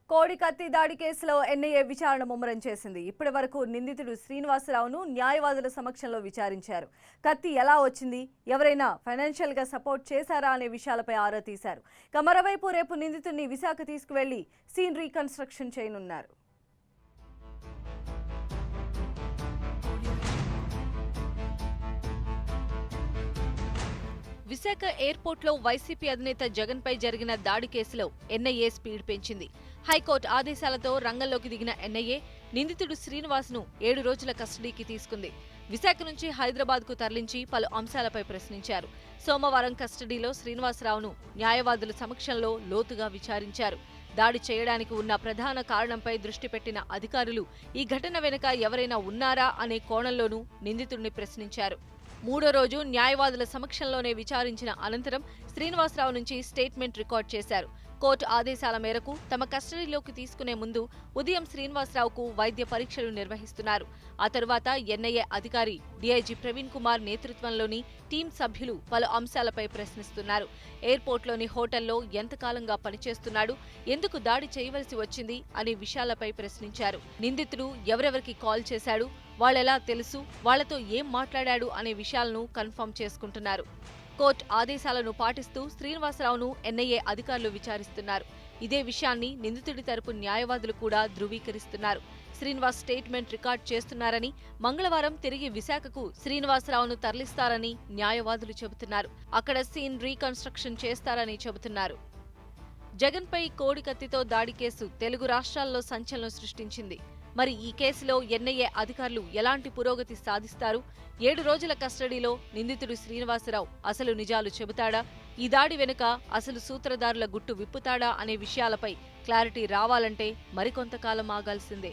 కోడి కత్తి దాడి కేసులో ఎన్ఐఏ విచారణ ముమ్మరం చేసింది. ఇప్పటి వరకు నిందితుడు శ్రీనివాసరావును న్యాయవాదుల సమక్షంలో విచారించారు. కత్తి ఎలా వచ్చింది, ఎవరైనా ఫైనాన్షియల్ గా సపోర్ట్ చేశారా అనే విషయాలపై ఆరా తీశారు. మరోవైపు రేపు నిందితుడిని విశాఖ తీసుకువెళ్లి సీన్ రీకన్స్ట్రక్షన్ చేయనున్నారు. విశాఖ ఎయిర్పోర్ట్లో వైసీపీ అధినేత జగన్ పై జరిగిన దాడి కేసులో ఎన్ఐఏ స్పీడ్ పెంచింది. హైకోర్టు ఆదేశాలతో రంగంలోకి దిగిన ఎన్ఐఏ నిందితుడు శ్రీనివాస్ను 7 రోజుల కస్టడీకి తీసుకుంది. విశాఖ నుంచి హైదరాబాద్కు తరలించి పలు అంశాలపై ప్రశ్నించారు. సోమవారం కస్టడీలో శ్రీనివాసరావును న్యాయవాదుల సమక్షంలో లోతుగా విచారించారు. దాడి చేయడానికి ఉన్న ప్రధాన కారణంపై దృష్టి పెట్టిన అధికారులు ఈ ఘటన వెనుక ఎవరైనా ఉన్నారా అనే కోణంలోనూ నిందితుడిని ప్రశ్నించారు. 3వ రోజు న్యాయవాదుల సమక్షంలోనే విచారించిన అనంతరం శ్రీనివాసరావు నుంచి స్టేట్మెంట్ రికార్డ్ చేశారు. కోర్టు ఆదేశాల మేరకు తమ కస్టడీలోకి తీసుకునే ముందు ఉదయం శ్రీనివాసరావుకు వైద్య పరీక్షలు నిర్వహిస్తున్నారు. ఆ తరువాత ఎన్ఐఏ అధికారి డీఐజీ ప్రవీణ్ కుమార్ నేతృత్వంలోని టీం సభ్యులు పలు అంశాలపై ప్రశ్నిస్తున్నారు. ఎయిర్పోర్ట్లోని హోటల్లో ఎంతకాలంగా పనిచేస్తున్నాడు, ఎందుకు దాడి చేయవలసి వచ్చింది అనే విషయాలపై ప్రశ్నించారు. నిందితుడు ఎవరెవరికి కాల్ చేశాడు, వాళ్ళెలా తెలుసు, వాళ్లతో ఏం మాట్లాడాడు అనే విషయాలను కన్ఫర్మ్ చేసుకుంటున్నారు. కోర్టు ఆదేశాలను పాటిస్తూ శ్రీనివాసరావును ఎన్ఐఏ అధికారులు విచారిస్తున్నారు. ఇదే విషయాన్ని నిందితుడి తరపు న్యాయవాదులు కూడా ధృవీకరిస్తున్నారు. శ్రీనివాస్ స్టేట్మెంట్ రికార్డ్ చేస్తున్నారని, మంగళవారం తిరిగి విశాఖకు శ్రీనివాసరావును తరలిస్తారని న్యాయవాదులు చెబుతున్నారు. అక్కడ సీన్ రీకన్స్ట్రక్షన్ చేస్తారని చెబుతున్నారు. జగన్పై కోడి కత్తితో దాడి కేసు తెలుగు రాష్ట్రాల్లో సంచలనం సృష్టించింది. మరి ఈ కేసులో ఎన్ఐఏ అధికారులు ఎలాంటి పురోగతి సాధిస్తారు? 7 రోజుల కస్టడీలో నిందితుడు శ్రీనివాసరావు అసలు నిజాలు చెబుతాడా? ఈ దాడి వెనుక అసలు సూత్రధారుల గుట్టు విప్పుతాడా అనే విషయాలపై క్లారిటీ రావాలంటే మరికొంతకాలం ఆగాల్సిందే.